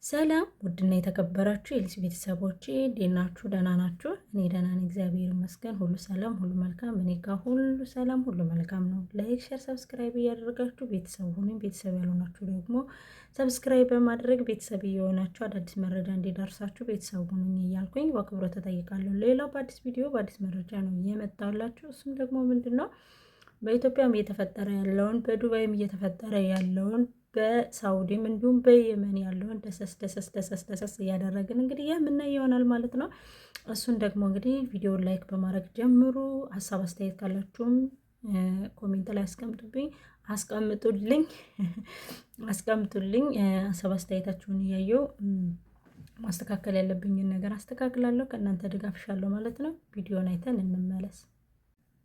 ሰላም ውድና የተከበራችሁ የልጅ ቤተሰቦቼ እንዴት ናችሁ? ደህና ናችሁ? እኔ ደህና ነኝ፣ እግዚአብሔር ይመስገን። ሁሉ ሰላም፣ ሁሉ መልካም። እኔ ጋር ሁሉ ሰላም፣ ሁሉ መልካም ነው። ላይክ፣ ሼር፣ ሰብስክራይብ እያደረጋችሁ ቤተሰብ ሁኑ። ቤተሰብ ያልሆናችሁ ደግሞ ሰብስክራይብ በማድረግ ቤተሰብ እየሆናችሁ አዳዲስ መረጃ እንዲደርሳችሁ ቤተሰብ ሁኑኝ እያልኩኝ በአክብሮት ተጠይቃለሁ። ሌላው በአዲስ ቪዲዮ በአዲስ መረጃ ነው እየመጣሁላችሁ። እሱም ደግሞ ምንድን ነው በኢትዮጵያም እየተፈጠረ ያለውን በዱባይም እየተፈጠረ ያለውን በሳውዲም እንዲሁም በየመን ያለውን ደሰስ እያደረግን እንግዲህ የምናይ ይሆናል ማለት ነው። እሱን ደግሞ እንግዲህ ቪዲዮን ላይክ በማድረግ ጀምሩ። ሀሳብ አስተያየት ካላችሁም ኮሜንት ላይ አስቀምጡልኝ። ሀሳብ አስተያየታችሁን እያየው ማስተካከል ያለብኝን ነገር አስተካክላለሁ። ከእናንተ ድጋፍሻለሁ ማለት ነው። ቪዲዮን አይተን እንመለስ።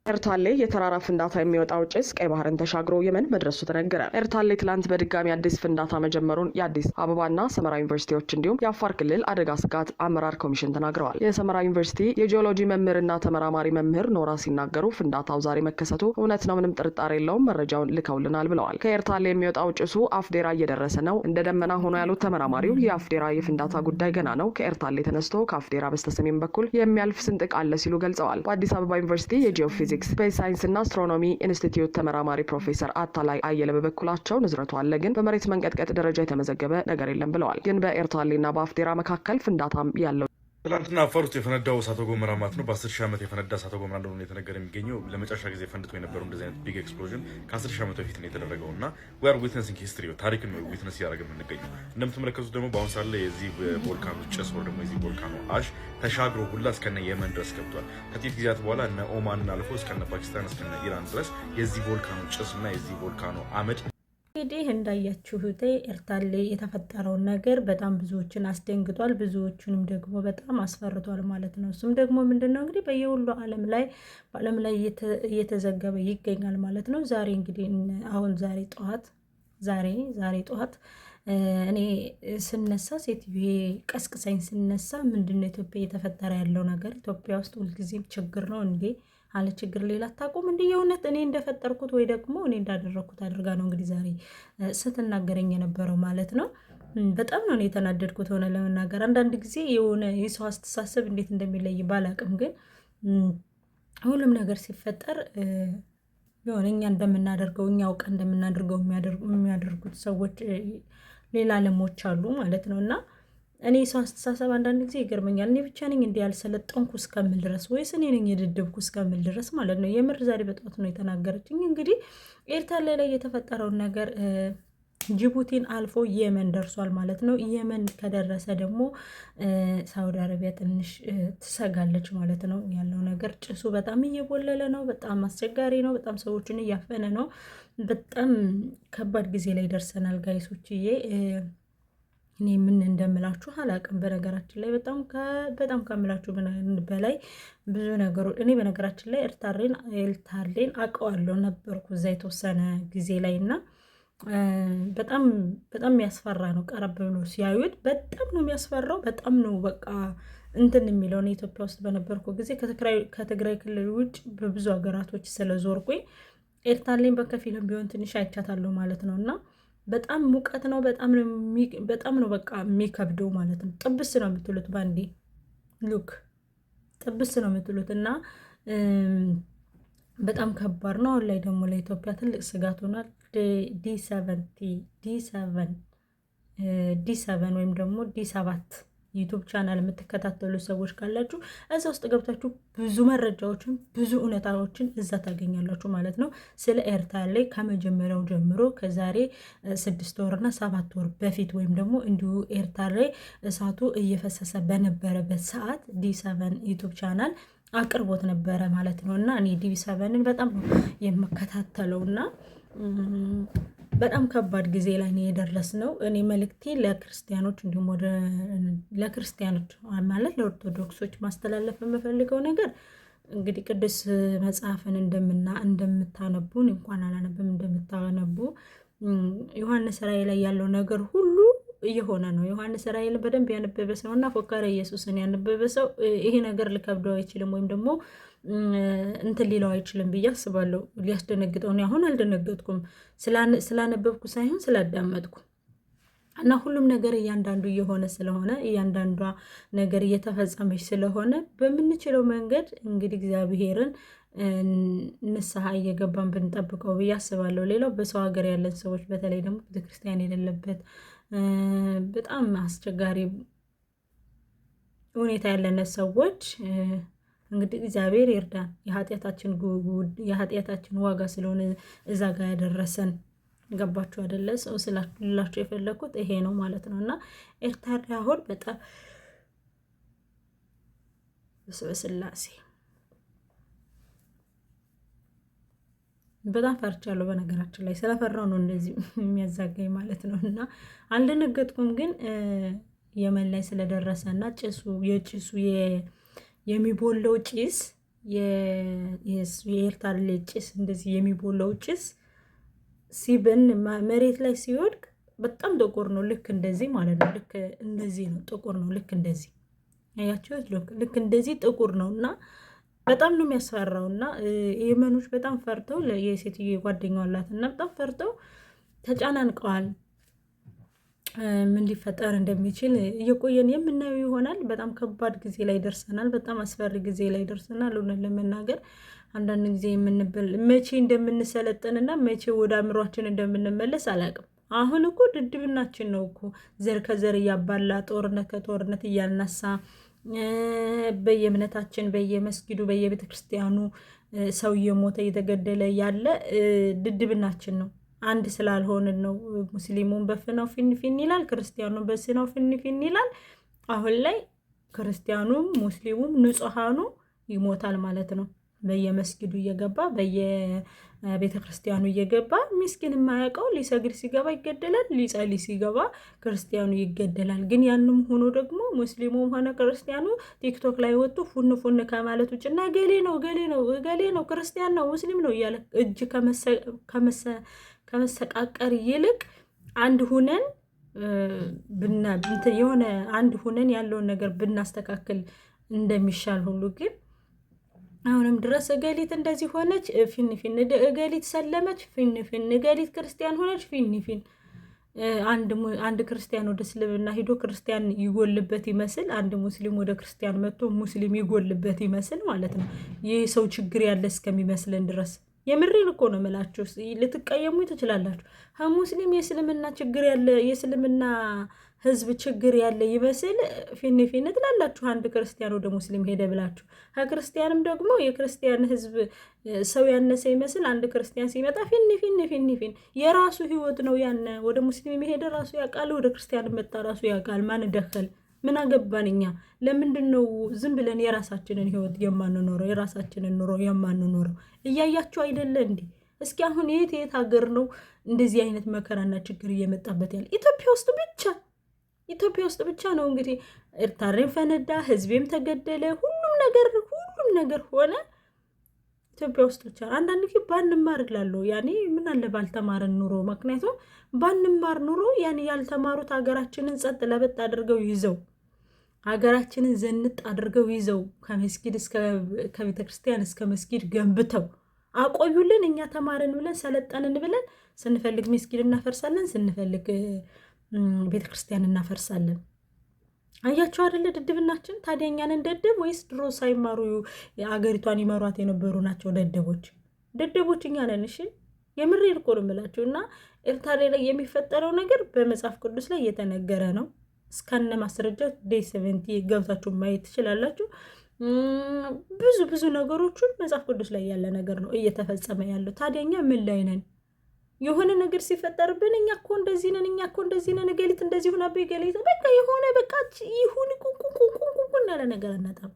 ኤርታሌ የተራራ ፍንዳታ የሚወጣው ጭስ ቀይ ባህርን ተሻግሮ የመን መድረሱ ተነገረ። ኤርታሌ ትላንት በድጋሚ አዲስ ፍንዳታ መጀመሩን የአዲስ አበባና ሰመራ ዩኒቨርሲቲዎች እንዲሁም የአፋር ክልል አደጋ ስጋት አመራር ኮሚሽን ተናግረዋል። የሰመራ ዩኒቨርሲቲ የጂኦሎጂ መምህርና ተመራማሪ መምህር ኖራ ሲናገሩ ፍንዳታው ዛሬ መከሰቱ እውነት ነው፣ ምንም ጥርጣሬ የለውም፣ መረጃውን ልከውልናል ብለዋል። ከኤርታሌ የሚወጣው ጭሱ አፍዴራ እየደረሰ ነው እንደ ደመና ሆኖ ያሉት ተመራማሪው የአፍዴራ የፍንዳታ ጉዳይ ገና ነው፣ ከኤርታሌ ተነስቶ ከአፍዴራ በስተሰሜን በኩል የሚያልፍ ስንጥቅ አለ ሲሉ ገልጸዋል። በአዲስ አበባ ዩኒቨርሲቲ የጂኦፊዚክስ ስፔስ ሳይንስና አስትሮኖሚ ኢንስቲትዩት ተመራማሪ ፕሮፌሰር አታላይ አየለ በበኩላቸው ንዝረቱ አለ፣ ግን በመሬት መንቀጥቀጥ ደረጃ የተመዘገበ ነገር የለም ብለዋል። ግን በኤርታሌና በአፍዴራ መካከል ፍንዳታም ያለው ትላንትና አፋር ውስጥ የፈነዳው እሳተ ገሞራ ማለት ነው። በ10 ሺህ ዓመት የፈነዳ እሳተ ገሞራ እንደሆነ የተነገረ የሚገኘው ለመጨረሻ ጊዜ ፈንድቶ የነበረው እንደዚህ አይነት ቢግ ኤክስፕሎዥን ከ10 ሺህ ዓመት በፊት ነው የተደረገው እና we are witnessing history ታሪክን ዊትነስ እያደረግን የምንገኘው። እንደምትመለከቱት ደግሞ በአሁኑ ሰዓት ላይ የዚህ ቮልካኖ ጭስ ወይ ደግሞ የዚህ ቮልካኖ አሽ ተሻግሮ ሁላ እስከነ የመን ድረስ ገብቷል። ከጥቂት ጊዜያት በኋላ እነ ኦማንን አልፎ እስከነ ፓኪስታን እስከነ ኢራን ድረስ የዚህ ቮልካኖ ጭስ እና የዚህ ቮልካኖ አመድ እንግዲህ እንዳያችሁት ኤርታሌ የተፈጠረውን ነገር በጣም ብዙዎችን አስደንግጧል፣ ብዙዎቹንም ደግሞ በጣም አስፈርቷል ማለት ነው። እሱም ደግሞ ምንድነው እንግዲህ በየሁሉ በዓለም ላይ እየተዘገበ ይገኛል ማለት ነው። ዛሬ እንግዲህ አሁን ዛሬ ጠዋት እኔ ስነሳ ሴትዮ ቀስቅሳኝ ስነሳ ምንድነው ኢትዮጵያ እየተፈጠረ ያለው ነገር? ኢትዮጵያ ውስጥ ሁልጊዜም ችግር ነው እንዴ አለ። ችግር ሌላ አታውቁም እንዴ? የእውነት እኔ እንደፈጠርኩት ወይ ደግሞ እኔ እንዳደረግኩት አድርጋ ነው እንግዲህ ዛሬ ስትናገረኝ የነበረው ማለት ነው። በጣም ነው የተናደድኩት ሆነ ለመናገር። አንዳንድ ጊዜ የሆነ የሰው አስተሳሰብ እንዴት እንደሚለይ ባላቅም፣ ግን ሁሉም ነገር ሲፈጠር የሆነ እኛ እንደምናደርገው እኛ አውቃ እንደምናደርገው የሚያደርጉት ሰዎች ሌላ ዓለሞች አሉ ማለት ነው። እና እኔ ሰው አስተሳሰብ አንዳንድ ጊዜ ይገርመኛል። እኔ ብቻ ነኝ እንዲህ ያልሰለጠንኩ እስከምል ድረስ ወይስ እኔ ነኝ የደደብኩ እስከምል ድረስ ማለት ነው። የምር ዛሬ በጠዋት ነው የተናገረችኝ። እንግዲህ ኤርታሌ ላይ የተፈጠረውን ነገር ጅቡቲን አልፎ የመን ደርሷል ማለት ነው። የመን ከደረሰ ደግሞ ሳውዲ አረቢያ ትንሽ ትሰጋለች ማለት ነው። ያለው ነገር ጭሱ በጣም እየቦለለ ነው። በጣም አስቸጋሪ ነው። በጣም ሰዎችን እያፈነ ነው። በጣም ከባድ ጊዜ ላይ ደርሰናል ጋይሶችዬ። እኔ ምን እንደምላችሁ አላቅም። በነገራችን ላይ በጣም ከምላችሁ በላይ ብዙ ነገሮች እኔ በነገራችን ላይ ኤርታሌን አውቀዋለሁ ነበርኩ እዛ የተወሰነ ጊዜ ላይ እና በጣም የሚያስፈራ ነው። ቀረብ ብሎ ሲያዩት በጣም ነው የሚያስፈራው። በጣም ነው በቃ እንትን የሚለው ኢትዮጵያ ውስጥ በነበርኩ ጊዜ ከትግራይ ክልል ውጭ በብዙ ሀገራቶች ስለዞርኩኝ ኤርታሌን በከፊልም ቢሆን ትንሽ አይቻታለሁ ማለት ነው። እና በጣም ሙቀት ነው። በጣም ነው በቃ የሚከብደው ማለት ነው። ጥብስ ነው የምትሉት ባንዴ ጥብስ ነው የምትሉት እና በጣም ከባድ ነው። አሁን ላይ ደግሞ ለኢትዮጵያ ትልቅ ስጋት ሆኗል። ዲ7 ወይም ደግሞ ዲ7 ዩቱብ ቻናል የምትከታተሉ ሰዎች ካላችሁ እዛ ውስጥ ገብታችሁ ብዙ መረጃዎችን ብዙ እውነታዎችን እዛ ታገኛላችሁ ማለት ነው። ስለ ኤርታሌ ከመጀመሪያው ጀምሮ ከዛሬ 6 ወርና 7 ወር በፊት ወይም ደግሞ እንዲሁ ኤርታሌ እሳቱ እየፈሰሰ በነበረበት ሰዓት ዲ7 ዩቱብ ቻናል አቅርቦት ነበረ ማለት ነው። እና እኔ ዲ7ን በጣም የምከታተለው እና በጣም ከባድ ጊዜ ላይ ነው የደረስነው። እኔ መልእክቴ ለክርስቲያኖች እንዲሁም ለክርስቲያኖች ማለት ለኦርቶዶክሶች ማስተላለፍ የምፈልገው ነገር እንግዲህ ቅዱስ መጽሐፍን እንደምታነቡ እንኳን አላነብም እንደምታነቡ ዮሐንስ ራእይ ላይ ያለው ነገር ሁሉ እየሆነ ነው። ዮሐንስ ራእይን በደንብ ያነበበ ሰው እና ፎካረ ኢየሱስን ያነበበ ሰው ይሄ ነገር ሊከብደው አይችልም ወይም ደግሞ እንትን ሊለው አይችልም ብዬ አስባለሁ። ሊያስደነግጠው ነው። አሁን አልደነገጥኩም ስላነበብኩ ሳይሆን ስላዳመጥኩ እና ሁሉም ነገር እያንዳንዱ እየሆነ ስለሆነ እያንዳንዷ ነገር እየተፈጸመች ስለሆነ በምንችለው መንገድ እንግዲህ እግዚአብሔርን ንስሐ እየገባን ብንጠብቀው ብዬ አስባለሁ። ሌላው በሰው ሀገር ያለን ሰዎች በተለይ ደግሞ ቤተክርስቲያን የሌለበት በጣም አስቸጋሪ ሁኔታ ያለን ሰዎች እንግዲህ እግዚአብሔር ይርዳን። የኃጢአታችን ዋጋ ስለሆነ እዛ ጋር ያደረሰን ገባችሁ አይደለ? ሰው ስላላችሁ የፈለኩት ይሄ ነው ማለት ነው። እና ኤርትራ አሁን በጣም በስላሴ በጣም ፈርቻለሁ። በነገራችን ላይ ስለፈራው ነው እንደዚህ የሚያዛጋኝ ማለት ነው። እና አልደነገጥኩም፣ ግን የመን ላይ ስለደረሰ እና የጭሱ የሚቦለው ጭስ የኤርትራ ጭስ እንደዚህ የሚቦለው ጭስ ሲብን መሬት ላይ ሲወድቅ በጣም ጥቁር ነው። ልክ እንደዚህ ማለት ነው። ልክ እንደዚህ ነው፣ ጥቁር ነው። ልክ እንደዚህ አያችሁት? ልክ እንደዚህ ጥቁር ነው እና በጣም ነው የሚያስፈራው። እና የመኖች በጣም ፈርተው የሴትዮ ጓደኛዋ አላት እና በጣም ፈርተው ተጨናንቀዋል። ምን ሊፈጠር እንደሚችል እየቆየን የምናየው ይሆናል። በጣም ከባድ ጊዜ ላይ ደርሰናል። በጣም አስፈሪ ጊዜ ላይ ደርሰናል። እውነት ለመናገር አንዳንድ ጊዜ መቼ እንደምንሰለጥንና መቼ ወደ አእምሯችን እንደምንመለስ አላውቅም። አሁን እኮ ድድብናችን ነው እኮ ዘር ከዘር እያባላ ጦርነት ከጦርነት እያነሳ በየእምነታችን በየመስጊዱ በየቤተ ክርስቲያኑ ሰው እየሞተ እየተገደለ ያለ ድድብናችን ነው። አንድ ስላልሆንን ነው። ሙስሊሙን በፍናው ፊንፊን ይላል፣ ክርስቲያኑን በስናው ፊንፊን ይላል። አሁን ላይ ክርስቲያኑም ሙስሊሙም ንጹሃኑ ይሞታል ማለት ነው። በየመስጊዱ እየገባ በየቤተ ክርስቲያኑ እየገባ ምስኪን የማያውቀው ሊሰግድ ሲገባ ይገደላል፣ ሊጸልይ ሲገባ ክርስቲያኑ ይገደላል። ግን ያንም ሆኖ ደግሞ ሙስሊሙም ሆነ ክርስቲያኑ ቲክቶክ ላይ ወጥቶ ፉን ፉን ከማለት ውጭና ገሌ ነው ክርስቲያን ነው ሙስሊም ነው እያለ እጅ ከመሰቃቀር ይልቅ አንድ ሁነን የሆነ አንድ ሁነን ያለውን ነገር ብናስተካክል እንደሚሻል ሁሉ ግን አሁንም ድረስ እገሊት እንደዚህ ሆነች ፊንፊን፣ እገሊት ሰለመች ፊንፊን፣ እገሊት ክርስቲያን ሆነች ፊንፊን። አንድ ክርስቲያን ወደ እስልምና ሂዶ ክርስቲያን ይጎልበት ይመስል አንድ ሙስሊም ወደ ክርስቲያን መጥቶ ሙስሊም ይጎልበት ይመስል ማለት ነው። ይህ ሰው ችግር ያለ እስከሚመስለን ድረስ የምሬን እኮ ነው የምላችሁ። ልትቀየሙ ትችላላችሁ። ሙስሊም የእስልምና ችግር ያለ የእስልምና ህዝብ ችግር ያለ ይመስል ፊንፊን ትላላችሁ። አንድ ክርስቲያን ወደ ሙስሊም ሄደ ብላችሁ ከክርስቲያንም ደግሞ የክርስቲያን ህዝብ ሰው ያነሰ ይመስል አንድ ክርስቲያን ሲመጣ ፊንፊን የራሱ ህይወት ነው። ያነ ወደ ሙስሊም የሄደ ራሱ ያውቃል፣ ወደ ክርስቲያን መጣ ራሱ ያውቃል። ማን ደኸል? ምን አገባን እኛ? ለምንድን ነው ዝም ብለን የራሳችንን ህይወት የማንኖረው? የራሳችንን ኑሮ የማንኖረው? እያያችሁ አይደለ እንዴ? እስኪ አሁን የት ሀገር ነው እንደዚህ አይነት መከራና ችግር እየመጣበት ያለ? ኢትዮጵያ ውስጥ ብቻ ነው። እንግዲህ ኤርትራም ፈነዳ፣ ህዝቤም ተገደለ፣ ሁሉም ነገር ሆነ ኢትዮጵያ ውስጥ ብቻ። አንዳንድ ጊዜ ባንማር እላለሁ። ያኔ ምን አለ ባልተማርን ኑሮ። ምክንያቱም ባንማር ኑሮ ያኔ ያልተማሩት ሀገራችንን ጸጥ ለበጥ አድርገው ይዘው ሀገራችንን ዘንጥ አድርገው ይዘው ከመስጊድ ከቤተ ክርስቲያን እስከ መስጊድ ገንብተው አቆዩልን። እኛ ተማርን ብለን ሰለጠንን ብለን ስንፈልግ መስጊድ እናፈርሳለን፣ ስንፈልግ ቤተ ክርስቲያን እናፈርሳለን። አያቸው አይደለ ድድብናችን? ታዲያ እኛን እንደድብ ወይስ ድሮ ሳይማሩ አገሪቷን ይመሯት የነበሩ ናቸው ደደቦች እኛ ነን። እሺ የምሬን እኮ ነው የምላችሁ። እና ኤርትራ ላይ የሚፈጠረው ነገር በመጽሐፍ ቅዱስ ላይ እየተነገረ ነው። እስከነ ማስረጃው ዴይ 70 ገብታችሁ ማየት ትችላላችሁ። ብዙ ነገሮችን መጽሐፍ ቅዱስ ላይ ያለ ነገር ነው እየተፈጸመ ያለው። ታዲያ እኛ ምን ላይ ነን? የሆነ ነገር ሲፈጠርብን እኛ እኮ እንደዚህ ነን ገሊት እንደዚህ ሆና በገሊት በቃ የሆነ በቃ ይሁን ቁንቁንቁንቁንቁን ያለ ነገር አናጣም።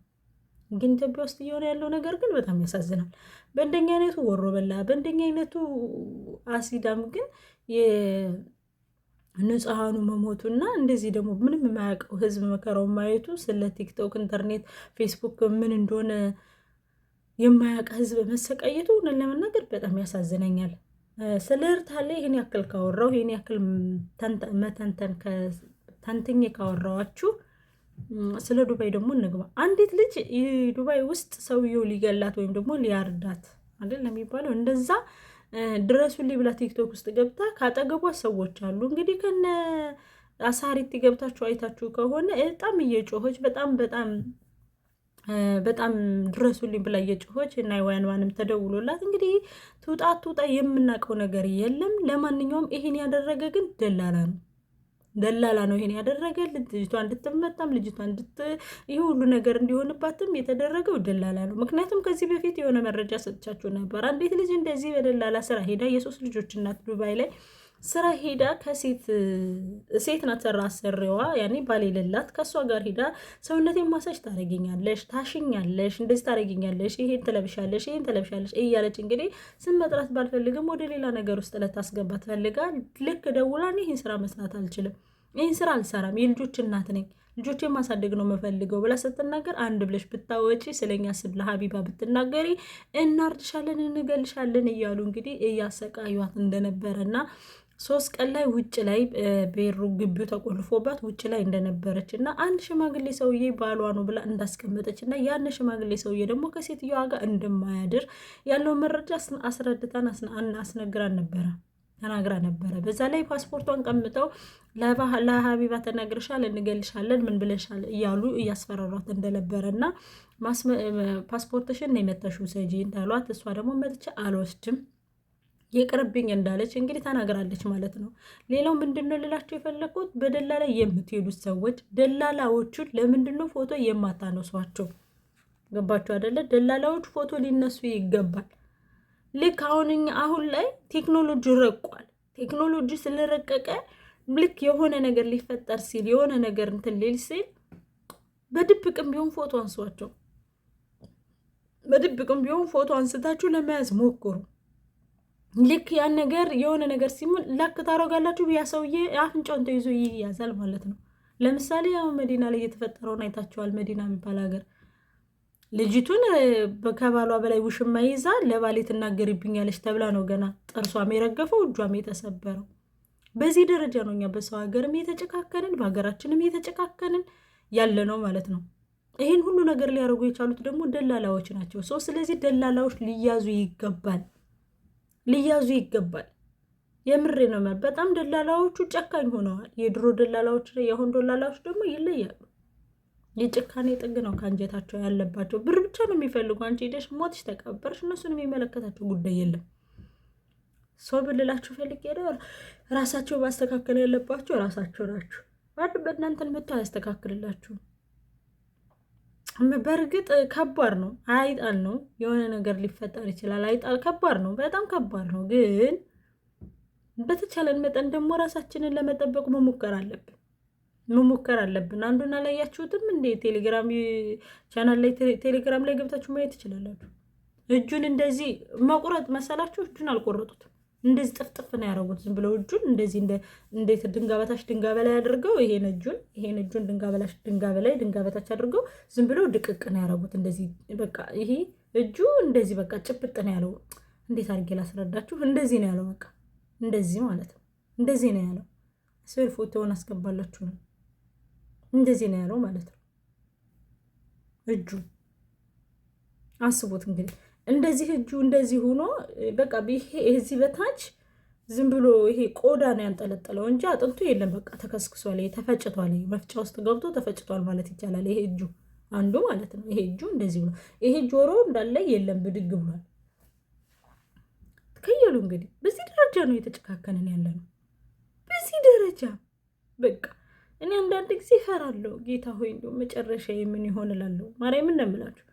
ግን ኢትዮጵያ ውስጥ እየሆነ ያለው ነገር ግን በጣም ያሳዝናል። በእንደኛ አይነቱ ወሮ በላ በእንደኛ አይነቱ አሲዳም ግን ንጹሃኑ መሞቱና እንደዚህ ደግሞ ምንም የማያውቀው ህዝብ መከራው ማየቱ ስለ ቲክቶክ፣ ኢንተርኔት፣ ፌስቡክ ምን እንደሆነ የማያውቅ ህዝብ መሰቃየቱ ለመናገር በጣም ያሳዝነኛል። ስለ ኤርትራ ላይ ይህን ያክል ካወራው ይህን ያክል ተንትኜ ካወራዋችሁ ስለ ዱባይ ደግሞ እንግባ። አንዲት ልጅ ዱባይ ውስጥ ሰውየው ሊገላት ወይም ደግሞ ሊያርዳት አይደል የሚባለው እንደዛ ድረሱልኝ ብላ ቲክቶክ ውስጥ ገብታ ካጠገቧ ሰዎች አሉ። እንግዲህ ከነ አሳሪት ገብታችሁ አይታችሁ ከሆነ በጣም እየጮኸች በጣም ድረሱልኝ ብላ እየጮኸች እና ዋንም ተደውሎላት እንግዲህ ትውጣ የምናውቀው ነገር የለም። ለማንኛውም ይሄን ያደረገ ግን ደላላ ነው ይሄን ያደረገ ልጅቷ እንድትመጣም ልጅቷ ይሄ ሁሉ ነገር እንዲሆንባትም የተደረገው ደላላ ነው። ምክንያቱም ከዚህ በፊት የሆነ መረጃ ሰጥቻችሁ ነበር። አንዲት ልጅ እንደዚህ በደላላ ስራ ሄዳ የ3 ልጆች እናት ዱባይ ላይ ስራ ሄዳ ሴት ናት ሰራ አሰሪዋ ያኔ ባል የሌላት ከእሷ ጋር ሄዳ ሰውነቴን ማሳጅ ታደርጊኛለሽ፣ ታሽኛለሽ፣ እንደዚህ ታደርጊኛለሽ፣ ይሄን ትለብሻለሽ እያለች እንግዲህ ስም መጥራት ባልፈልግም ወደ ሌላ ነገር ውስጥ ለታስገባ ትፈልጋ። ልክ ደውላ ይህን ስራ መስራት አልችልም፣ ይህን ስራ አልሰራም፣ የልጆች እናት ነኝ፣ ልጆቼን ማሳደግ ነው የምፈልገው ብላ ስትናገር አንድ ብለሽ ብታወጪ ስለኛ ስብ ለሀቢባ ብትናገሪ እናርድሻለን፣ እንገልሻለን እያሉ እንግዲህ እያሰቃዩት እንደነበረና 3 ቀን ላይ ውጭ ላይ ቤሩ ግቢው ተቆልፎባት ውጭ ላይ እንደነበረች እና አንድ ሽማግሌ ሰውዬ ባሏ ነው ብላ እንዳስቀመጠች እና ያን ሽማግሌ ሰውዬ ደግሞ ከሴትዮዋ ጋር እንደማያድር ያለው መረጃ አስረድታን ተናግራ ነበረ። በዛ ላይ ፓስፖርቷን ቀምጠው ለሀቢባ ተናግረሻል፣ እንገልሻለን፣ ምን ብለሻል እያሉ እያስፈራሯት እንደነበረ እና ፓስፖርትሽን ነው የመታሽው ሰጂ እንዳሏት እሷ ደግሞ መጥቼ አልወስድም የቅርብኝ እንዳለች እንግዲህ ተናግራለች ማለት ነው። ሌላው ምንድነው ልላችሁ የፈለኩት በደላላ የምትሄዱት ሰዎች ደላላዎቹን ለምንድነው ፎቶ የማታነሷቸው? ገባችሁ አይደለ? ደላላዎች ፎቶ ሊነሱ ይገባል። ልክ አሁን ላይ ቴክኖሎጂ ረቋል። ቴክኖሎጂ ስለረቀቀ ልክ የሆነ ነገር ሊፈጠር ሲል የሆነ ነገር እንትን ሊል ሲል በድብቅም ቢሆን ፎቶ አንሷቸው። በድብቅም ቢሆን ፎቶ አንስታችሁ ለመያዝ ሞክሩ። ልክ ያን ነገር የሆነ ነገር ሲሙን ላክ ታረጋላችሁ። ያ ሰውዬ አፍንጫውን ተይዞ ይያዛል ማለት ነው። ለምሳሌ ያው መዲና ላይ የተፈጠረውን አይታችኋል። መዲና የሚባል ሀገር ልጅቱን ከባሏ በላይ ውሽማ ይዛ ለባሌ ትናገርብኛለች ተብላ ነው ገና ጥርሷም የረገፈው እጇም የተሰበረው። በዚህ ደረጃ ነው እኛ በሰው ሀገርም የተጨካከንን በሀገራችንም የተጨካከንን ያለ ነው ማለት ነው። ይህን ሁሉ ነገር ሊያደርጉ የቻሉት ደግሞ ደላላዎች ናቸው። ስለዚህ ደላላዎች ሊያዙ ይገባል። የምሬ ነው። በጣም ደላላዎቹ ጨካኝ ሆነዋል። የድሮ ደላላዎች ላይ የአሁን ደላላዎች ደግሞ ይለያሉ። የጭካኔ ጥግ ነው ከአንጀታቸው ያለባቸው። ብር ብቻ ነው የሚፈልጉ። አንቺ ሄደሽ ሞትሽ ተቀበርሽ እነሱን የሚመለከታቸው ጉዳይ የለም። ሰው ብልላችሁ ፈልግ ሄደው ራሳቸው ማስተካከል ያለባቸው ራሳቸው ናቸው። በእናንተን መጥቶ አያስተካክልላችሁም። በእርግጥ ከባድ ነው። አይጣል ነው የሆነ ነገር ሊፈጠር ይችላል። አይጣል ከባድ ነው፣ በጣም ከባድ ነው። ግን በተቻለን መጠን ደግሞ ራሳችንን ለመጠበቅ መሞከር አለብን። አንዱን አላያችሁትም እንዴ? ቴሌግራም ቻናል ላይ ቴሌግራም ላይ ገብታችሁ ማየት ትችላላችሁ። እጁን እንደዚህ መቁረጥ መሰላችሁ? እጁን አልቆረጡትም። እንደዚህ ጥፍጥፍ ነው ያደረጉት። ዝም ብለው እጁን እንደዚህ እንዴት ድንጋይ በታች ድንጋይ በላይ አድርገው ይሄን እጁን ድንጋይ በላይ ድንጋይ በታች አድርገው ዝም ብለው ድቅቅ ነው ያደረጉት። እንደዚህ በቃ ይሄ እጁ እንደዚህ በቃ ጭብጥ ነው ያለው። እንዴት አድርጌ ላስረዳችሁ? እንደዚህ ነው ያለው። በቃ እንደዚህ ማለት ነው። እንደዚህ ነው ያለው። ስል ፎቶውን አስገባላችሁ ነው። እንደዚህ ነው ያለው ማለት ነው። እጁ አስቡት እንግዲህ እንደዚህ እጁ እንደዚህ ሆኖ በቃ ይሄ እዚህ በታች ዝም ብሎ ይሄ ቆዳ ነው ያንጠለጠለው እንጂ አጥንቱ የለም። በቃ ተከስክሷል፣ ተፈጭቷል፣ መፍጫ ውስጥ ገብቶ ተፈጭቷል ማለት ይቻላል። ይሄ እጁ አንዱ ማለት ነው። ይሄ እጁ እንደዚህ ብሎ ይሄ ጆሮ እንዳለ የለም፣ ብድግ ብሏል። ከየሉ እንግዲህ በዚህ ደረጃ ነው የተጨካከነን ያለ ነው። በዚህ ደረጃ በቃ እኔ አንዳንድ ጊዜ እፈራለሁ። ጌታ ሆይ እንደው መጨረሻ ምን ይሆን እላለሁ። ማርያምን ነው የምላችሁ።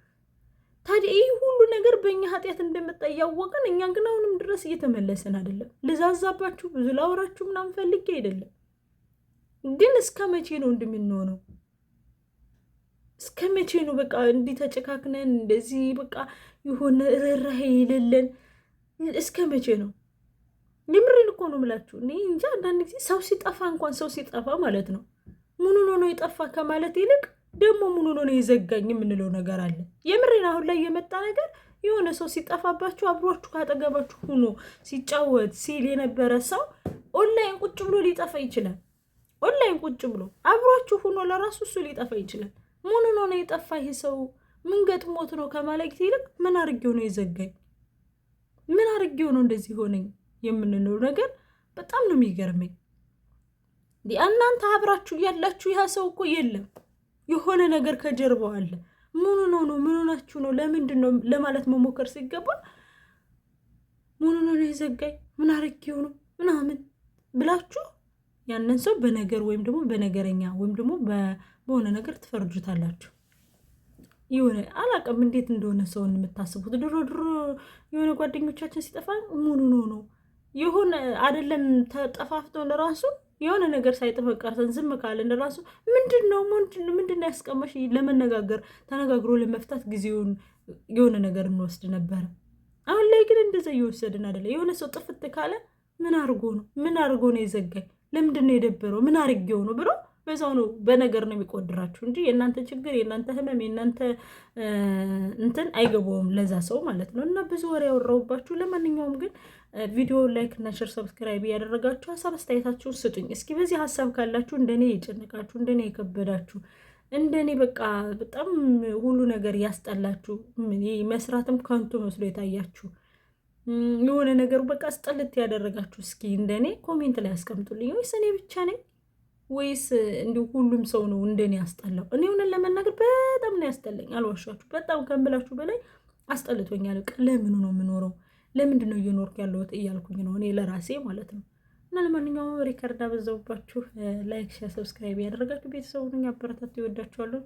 ታዲያ ይህ ሁሉ ነገር በእኛ ኃጢአት እንደመጣ እያወቅን እኛ ግን አሁንም ድረስ እየተመለስን አይደለም። ልዛዛባችሁ ብዙ ላውራችሁ ምናምን ፈልጌ አይደለም፣ ግን እስከ መቼ ነው እንደምንሆነው? እስከ መቼ ነው በቃ እንዲህ ተጨካክነን እንደዚህ በቃ የሆነ ርህራሄ የሌለን እስከ መቼ ነው? የምሬን እኮ ነው የምላችሁ። እኔ እንጃ አንዳንድ ጊዜ ሰው ሲጠፋ ማለት ነው ምኑ ነው የጠፋ ከማለት ይልቅ ደግሞ ምኑ ነው የዘጋኝ የምንለው ነገር አለ። የምሬን አሁን ላይ የመጣ ነገር የሆነ ሰው ሲጠፋባችሁ አብሯችሁ ካጠገባችሁ ሆኖ ሲጫወት ሲል የነበረ ሰው ኦንላይን ቁጭ ብሎ ሊጠፋ ይችላል። ኦንላይን ቁጭ ብሎ አብሯችሁ ሆኖ ለራሱ እሱ ሊጠፋ ይችላል። ምኑ ነው የጠፋ ይሄ ሰው ምን ገጥሞት ነው ከማለት ይልቅ ምን አድርጌው ነው የዘጋኝ፣ ምን አድርጌው ነው እንደዚህ ሆነኝ የምንለው ነገር በጣም ነው የሚገርመኝ። እናንተ አብራችሁ ያላችሁ ያ ሰው እኮ የለም፣ የሆነ ነገር ከጀርባው አለ። ምኑ ነው ምኑ ናችሁ ነው ለምንድን ነው ለማለት መሞከር ሲገባ ምኑ ነው የዘጋኝ ምን አርጌው ነው ምናምን ብላችሁ ያንን ሰው በነገር ወይም ደግሞ በነገረኛ ወይም ደግሞ በሆነ ነገር ትፈርጁታላችሁ። የሆነ አላውቅም እንዴት እንደሆነ ሰውን የምታስቡት። ድሮ የሆነ ጓደኞቻችን ሲጠፋ ምኑ ነው የሆነ አይደለም ተጠፋፍተው ለራሱ የሆነ ነገር ሳይጠፋ ቀርተን ዝም ካለን ለራሱ ምንድነው ያስቀመሽ ለመነጋገር ተነጋግሮ ለመፍታት ጊዜውን የሆነ ነገር እንወስድ ነበር። አሁን ላይ ግን እንደዛ እየወሰድን አይደለ። የሆነ ሰው ጥፍት ካለ ምን አርጎ ነው የዘጋኝ፣ ለምንድን ነው የደበረው፣ ምን አርጌው ነው ብሎ በዛው ነው በነገር ነው የሚቆድራችሁ እንጂ የእናንተ ችግር የእናንተ ህመም የእናንተ እንትን አይገባውም ለዛ ሰው ማለት ነው። እና ብዙ ወሬ ያወራሁባችሁ። ለማንኛውም ግን ቪዲዮ ላይክ እና ሼር ሰብስክራይብ እያደረጋችሁ ሀሳብ አስተያየታችሁን ስጡኝ። እስኪ በዚህ ሀሳብ ካላችሁ እንደኔ የጨነቃችሁ እንደኔ የከበዳችሁ እንደኔ በቃ በጣም ሁሉ ነገር ያስጠላችሁ መስራትም ከንቱ መስሎ የታያችሁ የሆነ ነገሩ በቃ አስጠልት ያደረጋችሁ እስኪ እንደኔ ኮሜንት ላይ አስቀምጡልኝ። ወይስ እኔ ብቻ ነኝ ወይስ እንዲሁ ሁሉም ሰው ነው እንደኔ ያስጠላው? እኔ ሆነን ለመናገር በጣም ነው ያስጠላኝ፣ አልዋሻችሁ። በጣም ከምላችሁ በላይ አስጠልቶኛል። በቃ ለምኑ ነው የምኖረው? ለምንድን ነው እየኖርኩ ያለሁት እያልኩኝ ነው እኔ ለራሴ ማለት ነው። እና ለማንኛውም ሪከርድ አበዛውባችሁ። ላይክ፣ ሼር፣ ሰብስክራይብ ያደረጋችሁ ቤተሰቡን አበረታቱ። ይወዳችኋለሁ።